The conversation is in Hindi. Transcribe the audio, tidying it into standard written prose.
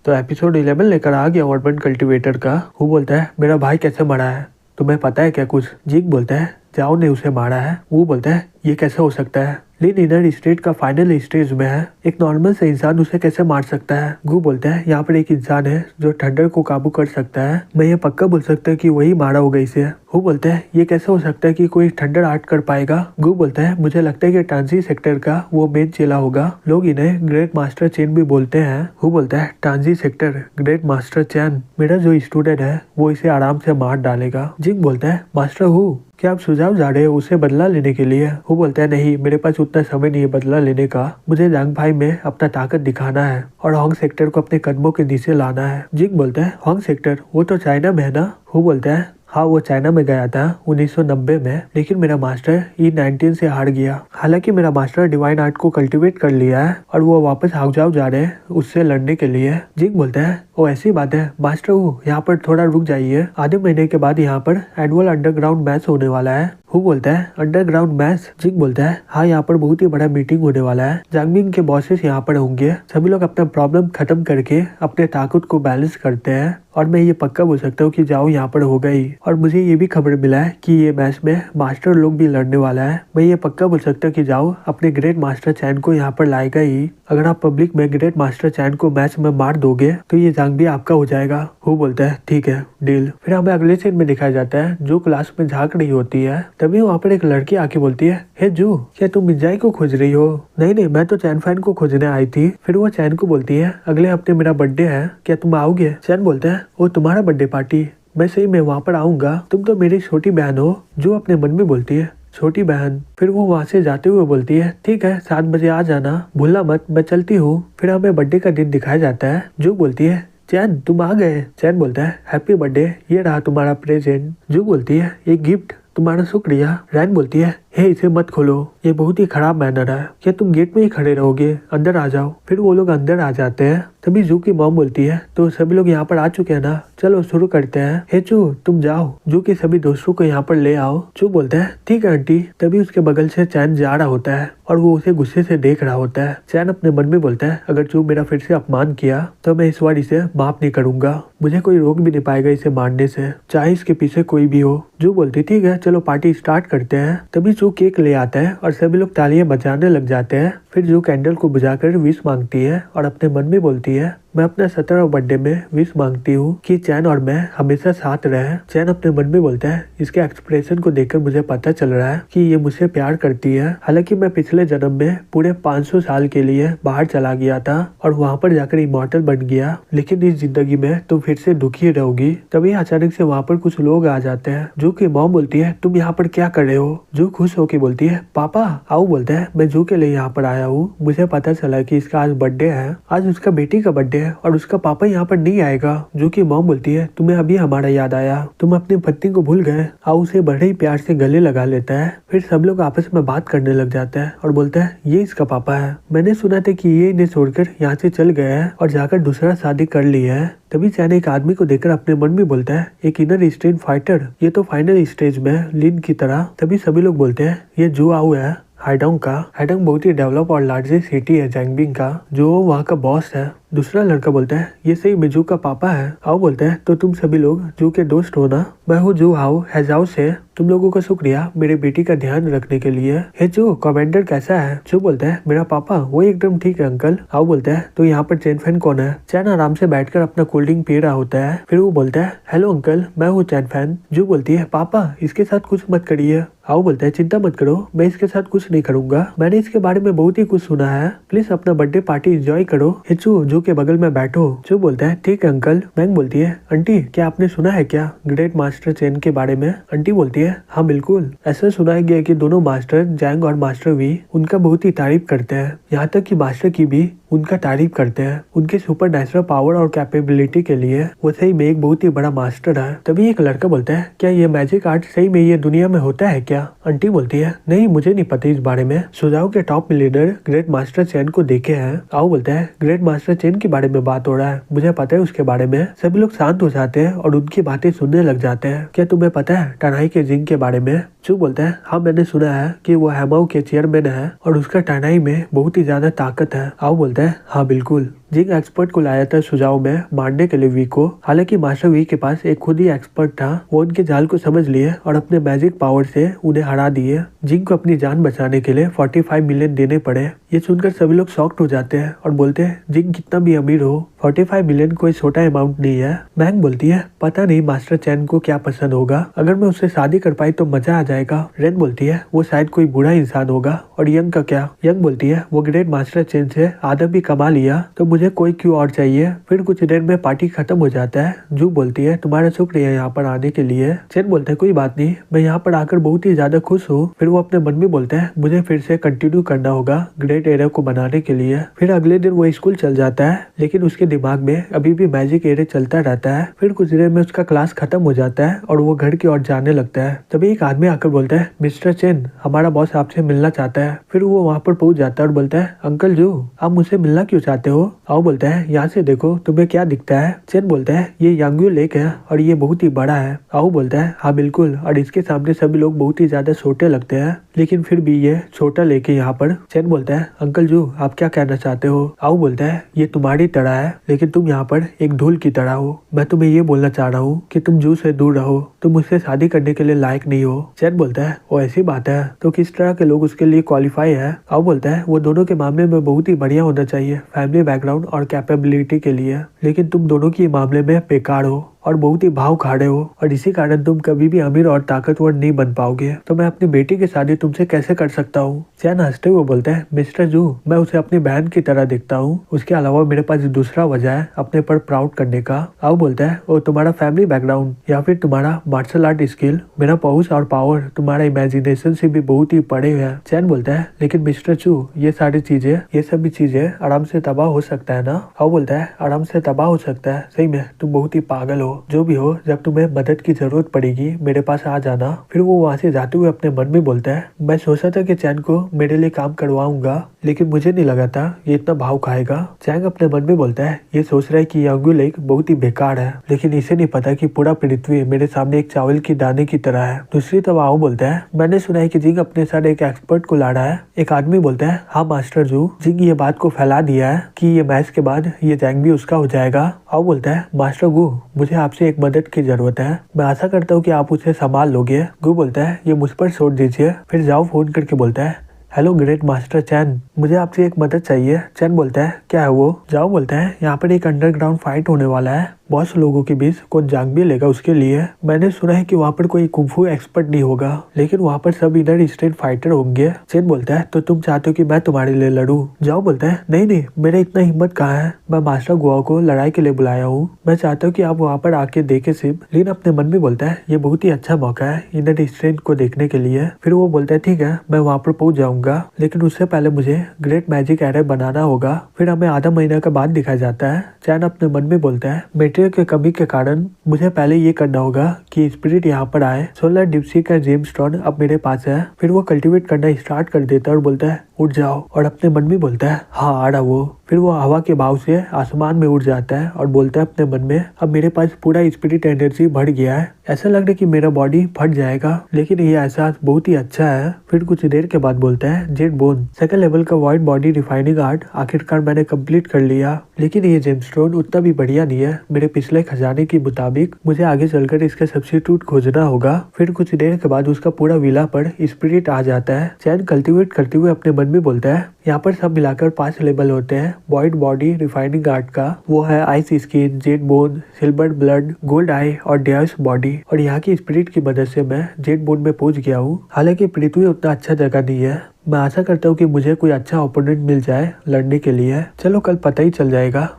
तो एपिसोड 11 लेकर आ गया अर्बन कल्टीवेटर का। वो बोलता है मेरा भाई कैसे मरा है, तुम्हें पता है क्या कुछ? जीक बोलता है जाओ ने उसे मारा है। वो बोलता है ये कैसे हो सकता है, लिन इनर स्टेट का फाइनल स्टेज में है, एक नॉर्मल से इंसान उसे कैसे मार सकता है? गु बोलता है यहाँ पर एक इंसान है जो थंडर को काबू कर सकता है, मैं ये पक्का बोल सकता हूँ कि वही मारा होगा इसे। वो बोलता है ये कैसे हो सकता है कि कोई थंडर आर्ट कर पाएगा? गु बोलता है मुझे लगता है कि ट्रांजी सेक्टर का वो मेन चेला होगा, लोग इन्हें ग्रेट मास्टर चेन भी बोलते हैं। वो बोलता है ट्रांजी सेक्टर ग्रेट मास्टर चैन, मेरा जो स्टूडेंट है वो इसे आराम से मार डालेगा। जिंग बोलता है मास्टर हु क्या आप सुझाव जा रहे हो उसे बदला लेने के लिए? वो बोलता है नहीं, मेरे पास उतना समय नहीं है बदला लेने का, मुझे जांग भाई में अपना ताकत दिखाना है और हॉन्ग सेक्टर को अपने कदमों के नीचे लाना है। जिंग बोलता है हॉन्ग सेक्टर वो तो चाइना में है ना? वो बोलता है हाँ वो चाइना में गया था 1990 में, लेकिन मेरा मास्टर E19 से हार गया। हालांकि मेरा मास्टर डिवाइन आर्ट को कल्टीवेट कर लिया है और वो वापस हाउजाओ जा रहे हैं उससे लड़ने के लिए। जिंग बोलता है वो ऐसी बात है मास्टर, वो यहाँ पर थोड़ा रुक जाइए, आधे महीने के बाद यहाँ पर एनुअल अंडरग्राउंड मैच होने वाला है। वो बोलता है अंडरग्राउंड मैच? जिंग बोलता है हाँ यहाँ पर बहुत ही बड़ा मीटिंग होने वाला है, जांगमिंग के बॉसेस यहाँ पर होंगे, सभी लोग अपना प्रॉब्लम खत्म करके अपने ताकत को बैलेंस करते हैं और मैं ये पक्का बोल सकता हूँ कि जाओ यहाँ पर होगा ही। और मुझे ये भी खबर मिला है कि ये मैच में मास्टर लोग भी लड़ने वाला है, मैं ये पक्का बोल सकता हूँ कि जाओ अपने ग्रेट मास्टर चैन को यहाँ पर लाएगा ही। अगर आप पब्लिक में ग्रेट मास्टर चैन को मैच में मार दोगे तो ये जांग भी आपका हो जाएगा। वो बोलता है ठीक है डील। फिर हमें अगले सीन में दिखाया जाता है जो क्लास में झांक रही होती है, तभी वहाँ पर एक लड़की आके बोलती है हे जू क्या तुम मिर्जाई को खोज रही हो? नहीं नहीं मैं तो चैन फैन को खोजने आई थी। फिर वो चैन को बोलती है अगले हफ्ते मेरा बर्थडे है, क्या तुम आओगे? चैन बोलता है वो तुम्हारा बर्थडे पार्टी, मैं सही में वहाँ पर आऊंगा, तुम तो मेरी छोटी बहन हो। जो अपने मन में बोलती है छोटी बहन। फिर वो वहाँ से जाते हुए बोलती है ठीक है 7 बजे आ जाना, भूलना मत, मैं चलती हूँ। फिर हमें बर्थडे का दिन दिखाया जाता है। जो बोलती है चैन तुम आ गए। चैन बोलता है हैप्पी बर्थडे, ये रहा तुम्हारा प्रेजेंट। जो बोलती है एक गिफ्ट, तुम्हारा शुक्रिया। रैन बोलती है हे इसे मत खोलो, ये बहुत ही खराब मैनर है, क्या तुम गेट में ही खड़े रहोगे, अंदर आ जाओ। फिर वो लोग अंदर आ जाते हैं, तभी जू की मॉम बोलती है तो सभी लोग यहाँ पर आ चुके हैं ना, चलो शुरू करते हैं। हे चू तुम जाओ जू के सभी दोस्तों को यहाँ पर ले आओ। चू बोलता है ठीक है आंटी। तभी उसके बगल से चैन जा रहा होता है और वो उसे गुस्से से देख रहा होता है। चैन अपने मन में बोलता है अगर चू मेरा फिर से अपमान किया तो मैं इस बार इसे माफ नहीं करूंगा, मुझे कोई रोक भी नहीं पाएगा इसे मारने से, चाहे इसके पीछे कोई भी हो। जू बोलती ठीक है चलो पार्टी स्टार्ट करते हैं। तभी जू केक ले आता है और सभी लोग तालियां बजाने लग जाते हैं। फिर जू कैंडल को बुझाकर विश मांगती है और अपने मन में बोलती है मैं अपना 17वां बर्थडे में विश मांगती हूँ कि चैन और मैं हमेशा साथ रहे। चैन अपने मन में बोलता है इसके एक्सप्रेशन को देखकर मुझे पता चल रहा है कि ये मुझसे प्यार करती है, हालांकि मैं पिछले जन्म में पूरे 500 साल के लिए बाहर चला गया था और वहाँ पर जाकर इमॉर्टल बन गया, लेकिन इस जिंदगी में तुम फिर से दुखी रहोगी। तभी अचानक से वहाँ पर कुछ लोग आ जाते हैं। जू की मॉम बोलती है तुम यहाँ पर क्या कर रहे हो? जू खुश होकर बोलती है पापा आओ। बोलता है मैं जू के लिए यहाँ पर आया हूँ, मुझे पता चला कि इसका आज बर्थडे है, आज उसका बेटी का बर्थडे है और उसका पापा यहाँ पर नहीं आएगा। जो कि मॉम बोलती है तुम्हें अभी हमारा याद आया, तुम अपनी पत्नी को भूल गए। आओ उसे बड़े ही प्यार से गले लगा लेता है। फिर सब लोग आपस में बात करने लग जाता है और बोलता है ये इसका पापा है, मैंने सुना था कि ये इन्हें छोड़कर यहाँ से चल गया है और जाकर दूसरा शादी कर ली है। तभी चैन एक आदमी को देखकर अपने मन में बोलता है एक इनर स्ट्रेन फाइटर, ये तो फाइनल स्टेज में लिन की तरह। तभी सभी लोग बोलते हैं ये जू आओ है हाइडोंग का। हाइडोंग बहुत ही डेवलप और लार्जेस्ट सिटी है जैंगबिंग का, जो वहाँ का बॉस है। दूसरा लड़का बोलता है ये सही में जू का पापा है। आओ बोलता है तो तुम सभी लोग जू के दोस्त हो ना, मैं हूँ जू हाउ हैजाओ से, तुम लोगों का शुक्रिया मेरे बेटी का ध्यान रखने के लिए। हे जू कमांडर कैसा है? जू बोलता है मेरा पापा वो एकदम ठीक है अंकल। आओ बोलता है तो यहाँ पर चैन फैन कौन है? चैन आराम से बैठकर अपना कोल्ड ड्रिंक पी रहा होता है। फिर वो बोलता है हेलो अंकल मैं हूँ चैन फैन। जू बोलती है पापा इसके साथ कुछ मत करिए। आओ बोलता है चिंता मत करो, मैं इसके साथ कुछ नहीं करूंगा, मैंने इसके बारे में बहुत ही कुछ सुना है, प्लीज अपना बर्थडे पार्टी एंजॉय करो। हिचू जू के बगल में बैठो। जो बोलता है ठीक है अंकल। मैंग बोलती है आंटी क्या आपने सुना है क्या ग्रेट मास्टर चेन के बारे में? आंटी बोलती है हाँ बिल्कुल, ऐसा सुना गया कि दोनों मास्टर जैंग और मास्टर वी उनका बहुत ही तारीफ करते हैं, यहाँ तक कि मास्टर की भी उनका तारीफ करते हैं उनके सुपर नेचुरल पावर और कैपेबिलिटी के लिए, वो सही में एक बहुत ही बड़ा मास्टर है। तभी एक लड़का बोलता है क्या ये मैजिक आर्ट सही में ये दुनिया में होता है क्या? आंटी बोलती है नहीं मुझे नहीं पता इस बारे में, सुझाव के top millionaire great master chain को देखे हैं। आओ बोलता है ग्रेट मास्टर चेन के बारे में बात हो रहा है, मुझे पता है उसके बारे में। सभी लोग शांत हो जाते हैं और उनकी बातें सुनने लग जाते हैं। क्या तुम्हें पता है टनाई के जिंग के बारे में? चू बोलता है हाँ मैंने सुना है कि वो हैमाओ के चेयरमैन है और उसका टनाई में बहुत ही ज्यादा ताकत है। आओ बोलता है हाँ बिल्कुल। जिंग एक्सपर्ट को लाया था सुझाव में मारने के लिए वी को। हालांकि मास्टर वी के पास एक खुद ही एक्सपर्ट था। वो उनके जाल को समझ लिए और अपने मैजिक पावर से उन्हें हरा दिए। जिंग को अपनी जान बचाने के लिए 45 मिलियन देने पड़े। ये सुनकर सभी लोग शॉक्ड हो जाते हैं और बोलते हैं जिंग कितना भी अमीर हो 45 मिलियन कोई छोटा अमाउंट नहीं है। मैंग बोलती है पता नहीं मास्टर चैन को क्या पसंद होगा, अगर मैं उससे शादी कर पाई तो मजा आ जाएगा। रेन बोलती है वो शायद कोई बुरा इंसान होगा। और यंग का क्या? यंग बोलती है वो ग्रेट मास्टर चैन से आधा भी कमा लिया तो मुझे कोई क्यों और चाहिए। फिर कुछ देर में पार्टी खत्म हो जाता है। जू बोलती है तुम्हारा शुक्रिया यहाँ पर आने के लिए। चैन बोलता है कोई बात नहीं, मैं यहाँ पर आकर बहुत ही ज्यादा खुश हूँ। फिर वो अपने मन में बोलते हैं मुझे फिर से कंटिन्यू करना होगा ग्रेट एरिया को बनाने के लिए। फिर अगले दिन वो स्कूल चल जाता है, लेकिन उसके दिमाग में अभी भी मैजिक एरिया चलता रहता है। फिर कुछ देर में उसका क्लास खत्म हो जाता है और वो घर की ओर जाने लगता है। तभी एक आदमी आकर बोलता है मिस्टर चेन, हमारा बॉस आपसे मिलना चाहता है। फिर वो वहाँ पर पहुंच जाता है और बोलता है अंकल जू, आप मुझसे मिलना क्यों चाहते हो? आओ बोलता है यहाँ से देखो तुम्हें क्या दिखता है। चेन बोलता है ये यांग्यू लेक है और ये बहुत ही बड़ा है। आओ बोलता है हाँ बिल्कुल, और इसके सामने सभी लोग बहुत ही ज्यादा छोटे लगते हैं, लेकिन फिर भी ये छोटा लेक है यहाँ पर। चेन बोलता है अंकल जू आप क्या कहना चाहते हो? आओ बोलता है ये तुम्हारी तरह है, लेकिन तुम यहाँ पर एक धूल की तरह हो। मैं तुम्हें ये बोलना चाह रहा हूँ कि तुम जू से दूर रहो, तुम मुझसे शादी करने के लिए लायक नहीं हो। चैन बोलता है वो ऐसी बात है तो किस तरह के लोग उसके लिए क्वालिफाई है? आओ बोलता है वो दोनों के मामले में बहुत ही बढ़िया होना चाहिए फैमिली बैकग्राउंड और कैपेबिलिटी के लिए, लेकिन तुम दोनों के मामले में बेकार हो और बहुत ही भाव खाड़े हो और इसी कारण तुम कभी भी अमीर और ताकतवर नहीं बन पाओगे। तो मैं अपनी बेटी की शादी तुमसे कैसे कर सकता हूँ? चैन हंसते हुए बोलता है मिस्टर जू, मैं उसे अपनी बहन की तरह दिखता हूँ, उसके अलावा मेरे पास दूसरा वजह है अपने पर प्राउड करने का। आओ बोलता है वो तुम्हारा फैमिली बैकग्राउंड या फिर तुम्हारा मार्शल आर्ट स्किल, मेरा पहुंच और पावर तुम्हारा इमेजिनेशन से भी बहुत ही पड़े हुए हैं। चैन बोलता है लेकिन मिस्टर जू ये सभी चीजें आराम से तबाह हो सकता है ना? आओ बोलता है आराम से तबाह हो सकता है, सही में तुम बहुत ही पागल हो। जो भी हो, जब तुम्हें मदद की जरूरत पड़ेगी मेरे पास आ जाना। फिर वो वहाँ से जाते हुए अपने मन में बोलता है मैं सोचा था कि चैन को मेरे लिए काम करवाऊंगा, लेकिन मुझे नहीं लगा था ये इतना भाव खाएगा। चैंग अपने मन में बोलता है ये सोच रहा है कि यांग्यू लेक बहुत ही बेकार है, लेकिन इसे नहीं पता कि पूरा पृथ्वी मेरे सामने एक चावल की दाने की तरह है। दूसरी तरफ आओ बोलता है मैंने सुना है कि जिंग अपने साथ एक एक्सपर्ट को ला रहा है। एक आदमी बोलता है हाँ मास्टर जू, जिंग ये बात को फैला दिया है कि ये मैच के बाद ये जंग भी उसका हो जाएगा। आओ बोलता है मास्टर गू, मुझे आपसे एक मदद की जरूरत है, मैं आशा करता हूँ कि आप उसे संभाल लोगे। गू बोलता है ये मुझ पर छोड़ दीजिए। फिर जाओ फोन करके बोलता है हेलो ग्रेट मास्टर चैन, मुझे आपसे एक मदद चाहिए। चैन बोलता है क्या है वो? जाओ बोलता है यहाँ पर एक अंडरग्राउंड फाइट होने वाला है, बहुत से लोगों के बीच कौन जाग भी लेगा उसके लिए। मैंने सुना है कि वहाँ पर कोई कुंफू एक्सपर्ट नहीं होगा, लेकिन वहाँ पर सब इधर स्ट्रीट फाइटर होंगे। चैन बोलता है तो तुम चाहते हो कि मैं तुम्हारे लिए लड़ूं? जाओ बोलता है नहीं नहीं, मेरे इतना हिम्मत कहाँ है, मैं मास्टर गुआ को लड़ाई के लिए बुलाया हूँ, मैं चाहता हूँ कि आप वहाँ पर आके देखे सिर्फ। लेकिन अपने मन में बोलता है ये बहुत ही अच्छा मौका है इधर स्ट्रीट को देखने के लिए। फिर वो बोलता है ठीक है मैं वहाँ पर पहुँच जाऊंगा, लेकिन उससे पहले मुझे ग्रेट मैजिक एरे बनाना होगा। फिर हमें आधा महीना का बाद दिखाया जाता है। चैन अपने मन में बोलता है मटेरियल के कमी के कारण मुझे पहले ये करना होगा कि स्पिरिट यहाँ पर आए। सोलर डिप्सी का जेम्स स्टोन अब मेरे पास है। फिर वो कल्टीवेट करना स्टार्ट कर देता है और बोलता है उठ जाओ, और अपने मन में बोलता है हाँ आ रहा वो। फिर वो हवा के भाव से आसमान में उड़ जाता है और बोलता है अपने मन में अब मेरे पास पूरा स्पिरिट एनर्जी बढ़ गया है, ऐसा लग रहा है कि मेरा बॉडी फट जाएगा, लेकिन ये एहसास बहुत ही अच्छा है। फिर कुछ देर के बाद बोलता है जेट बोन, सेकंड लेवल का वाइट बॉडी रिफाइनिंग आर्ट आखिरकार मैंने कंप्लीट कर लिया, लेकिन ये जेमस्टोन उतना भी बढ़िया नहीं है मेरे पिछले खजाने के मुताबिक, मुझे आगे चलकर इसका सब्स्टिट्यूट खोजना होगा। फिर कुछ देर के बाद उसका पूरा विला पर स्पिरिट आ जाता है। चैन कल्टीवेट करते हुए अपने मन में बोलता है यहाँ पर सब मिलाकर 5 लेवल होते हैं वाइट बॉडी रिफाइनिंग आर्ट का, वो है ice skin, jet bone, silver blood, gold eye और डेयस बॉडी। और यहाँ की स्पिरिट की मदद से मैं जेट बोन में पहुंच गया हूँ। हालांकि पृथ्वी उतना अच्छा जगह नहीं है, मैं आशा करता हूँ कि मुझे कोई अच्छा ओपोनेंट मिल जाए लड़ने के लिए। चलो कल पता ही चल जाएगा।